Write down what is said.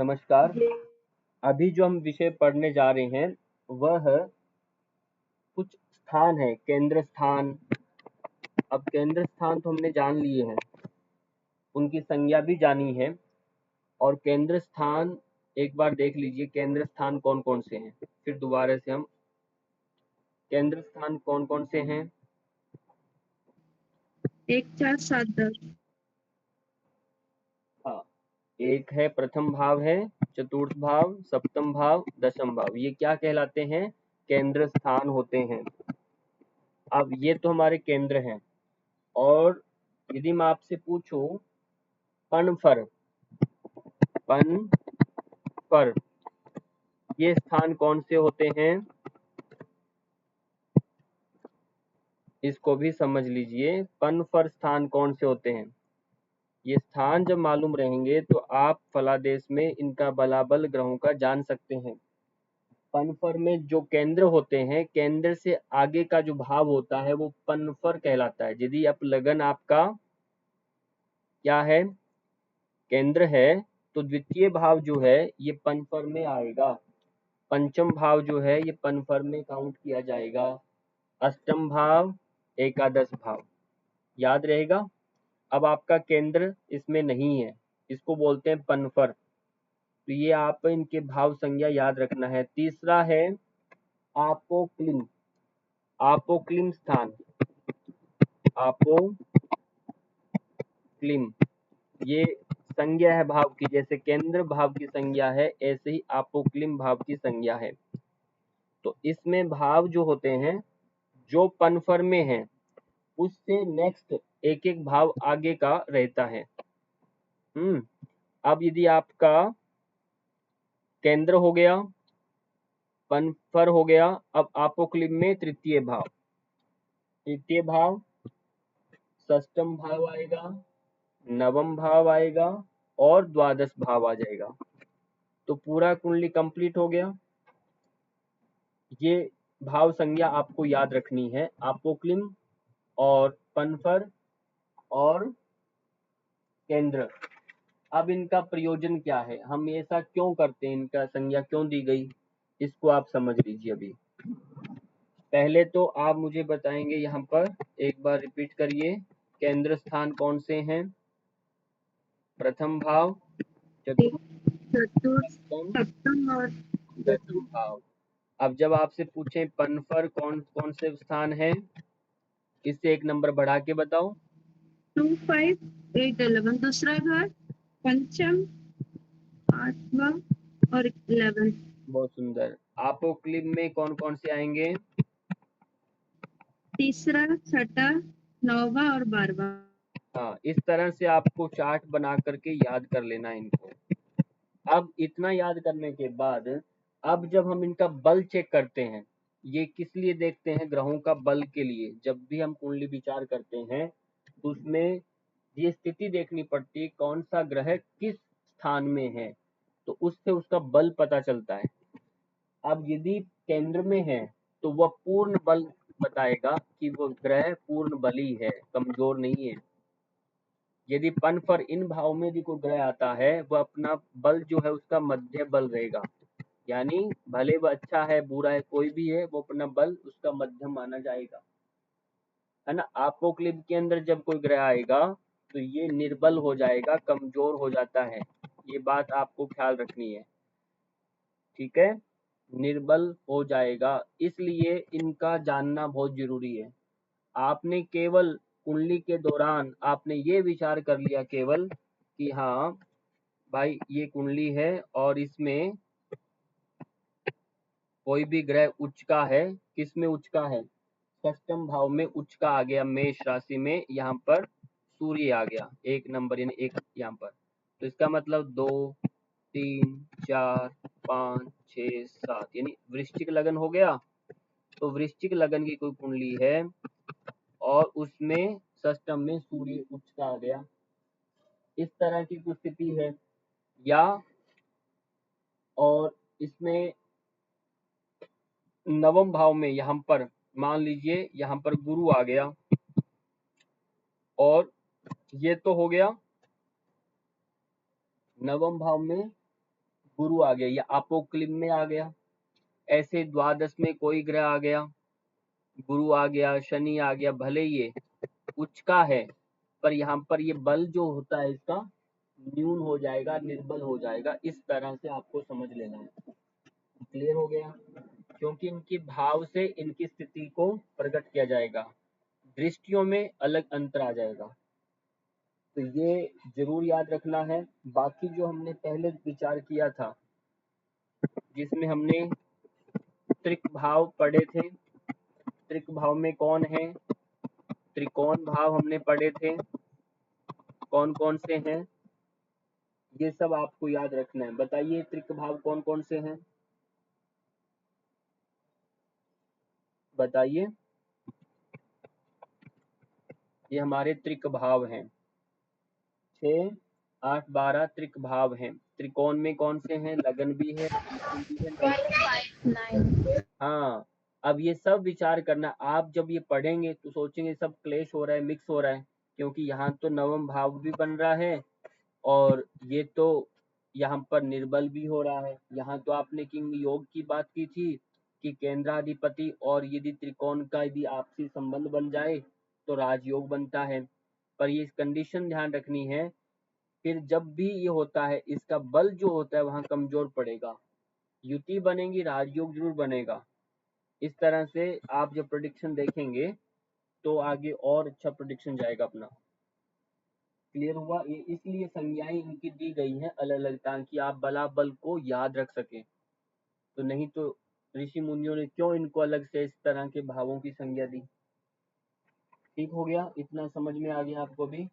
नमस्कार। अभी जो हम विषय पढ़ने जा रहे हैं वह कुछ स्थान है, केंद्र स्थान। अब केंद्र स्थान तो हमने जान लिए हैं, उनकी संज्ञा भी जानी है। और केंद्र स्थान एक बार देख लीजिए, केंद्र स्थान कौन कौन से हैं। फिर दोबारा से हम केंद्र स्थान कौन कौन से हैं। 1, 4, 7, 10। हाँ, एक है प्रथम भाव है, चतुर्थ भाव, सप्तम भाव, दशम भाव, ये क्या कहलाते हैं? केंद्र स्थान होते हैं। अब ये तो हमारे केंद्र हैं। और यदि मैं आपसे पूछूं पनफर, पनफर ये स्थान कौन से होते हैं, इसको भी समझ लीजिए। पनफर स्थान कौन से होते हैं? ये स्थान जब मालूम रहेंगे तो आप फलादेश में इनका बलाबल ग्रहों का जान सकते हैं। पनफर में जो केंद्र होते हैं, केंद्र से आगे का जो भाव होता है वो पनफर कहलाता है। यदि आप लगन आपका क्या है, केंद्र है, तो द्वितीय भाव जो है ये पनफर में आएगा। पंचम भाव जो है ये पनफर में काउंट किया जाएगा। अष्टम भाव, एकादश भाव, याद रहेगा। अब आपका केंद्र इसमें नहीं है, इसको बोलते हैं पनफर। तो ये आप इनके भाव संज्ञा याद रखना है। तीसरा है आपोक्लिम, आपोक्लिम स्थान, आपोक्लिम ये संज्ञा है भाव की। जैसे केंद्र भाव की संज्ञा है, ऐसे ही आपोक्लिम भाव की संज्ञा है। तो इसमें भाव जो होते हैं जो पनफर में है उससे नेक्स्ट एक एक भाव आगे का रहता है। अब यदि आपका केंद्र हो गया, पनफर हो गया, अब आपोक्लिम में तृतीय भाव, तृतीय भाव षष्टम भाव आएगा, नवम भाव आएगा और द्वादश भाव आ जाएगा। तो पूरा कुंडली कंप्लीट हो गया। ये भाव संज्ञा आपको याद रखनी है, आपोक्लिम और पनफर और केंद्र। अब इनका प्रयोजन क्या है, हम ऐसा क्यों करते हैं, इनका संज्ञा क्यों दी गई, इसको आप समझ लीजिए। अभी पहले तो आप मुझे बताएंगे, यहाँ पर एक बार रिपीट करिए, केंद्र स्थान कौन से हैं? प्रथम भाव, चतुर्थ, सप्तम, सप्तम और दशम दसम। भाव। अब जब आपसे पूछें पनफर कौन कौन से स्थान है, इससे एक नंबर बढ़ा के बताओ। 2, 5, 8, 11 दूसरा घर, पंचम, आठवां और 11। बहुत सुंदर। आपोक्लिम में कौन कौन से आएंगे? तीसरा, छठा, 9वां और 12वां। हाँ, इस तरह से आपको चार्ट बना करके याद कर लेना इनको। अब इतना याद करने के बाद अब जब हम इनका बल चेक करते हैं, ये किस लिए देखते हैं? ग्रहों का बल के लिए। जब भी हम कुंडली विचार करते हैं तो उसमें ये स्थिति देखनी पड़ती है कौन सा ग्रह किस स्थान में है, तो उससे उसका बल पता चलता है। अब यदि केंद्र में है तो वह पूर्ण बल बताएगा कि वो ग्रह पूर्ण बली है, कमजोर नहीं है। यदि पनफर इन भाव में यदि कोई ग्रह आता है, वह अपना बल जो है उसका मध्य बल रहेगा। यानी भले वह अच्छा है बुरा है कोई भी है, वो अपना बल उसका मध्यम माना जाएगा, है ना। आपोक्लिप के अंदर जब कोई ग्रह आएगा तो ये निर्बल हो जाएगा, कमजोर हो जाता है। ये बात आपको ख्याल रखनी है, ठीक है। निर्बल हो जाएगा, इसलिए इनका जानना बहुत जरूरी है। आपने केवल कुंडली के दौरान आपने ये विचार कर लिया केवल कि हाँ भाई ये कुंडली है और इसमें कोई भी ग्रह उच्च का है, किस में उच्च का है? षष्टम भाव में उच्च का आ गया, मेष राशि में यहाँ पर सूर्य आ गया 1 नंबर, यानी 1 यहाँ पर। तो इसका मतलब 2, 3, 4, 5, 6, 7 यानी वृश्चिक लगन हो गया। तो वृश्चिक लगन की कोई कुंडली है और उसमें षष्टम में सूर्य उच्च का आ गया, इस तरह की कुछ स्थिति है। या और इसमें नवम भाव में यहाँ पर मान लीजिए यहाँ पर गुरु आ गया, और ये तो हो गया नवम भाव में गुरु आ गया या अपोक्लिम में आ गया, ऐसे द्वादश में कोई ग्रह आ गया, गुरु आ गया, शनि आ गया, भले ये उच्च का है पर यहाँ पर ये बल जो होता है इसका न्यून हो जाएगा, निर्बल हो जाएगा, इस तरह से आपको समझ लेना है। क्लियर हो गया? क्योंकि इनके भाव से इनकी स्थिति को प्रकट किया जाएगा, दृष्टियों में अलग अंतर आ जाएगा, तो ये जरूर याद रखना है। बाकी जो हमने पहले विचार किया था जिसमें हमने त्रिक भाव पढ़े थे, त्रिक भाव में कौन है, त्रिकोण भाव हमने पढ़े थे, कौन कौन से हैं, ये सब आपको याद रखना है। बताइए त्रिक भाव कौन कौन से हैं, बताइए। ये हमारे त्रिक भाव हैं, 6, 8, 12 त्रिक भाव हैं। त्रिकोण में कौन से हैं, लगन भी है, भी है, 5, 9। हाँ। अब ये सब विचार करना, आप जब ये पढ़ेंगे तो सोचेंगे सब क्लेश हो रहा है, मिक्स हो रहा है, क्योंकि यहाँ तो नवम भाव भी बन रहा है और ये तो यहाँ पर निर्बल भी हो रहा है। यहाँ तो आपने किंग योग की बात की थी कि केंद्राधिपति और यदि त्रिकोण का यदि आपसी संबंध बन जाए तो राजयोग बनता है, पर ये कंडीशन ध्यान रखनी है, फिर जब भी ये होता है इसका बल जो होता है वहां कमजोर पड़ेगा, युति बनेगी, राजयोग जरूर बनेगा। इस तरह से आप जब प्रेडिक्शन देखेंगे तो आगे और अच्छा प्रेडिक्शन जाएगा अपना। क्लियर हुआ? ये इसलिए संज्ञाएं इनकी दी गई हैं अलग अलग ताकि आप बला बल को याद रख सकें, तो नहीं तो ऋषि मुनियों ने क्यों इनको अलग से इस तरह के भावों की संज्ञा दी। ठीक हो गया? इतना समझ में आ गया आपको भी?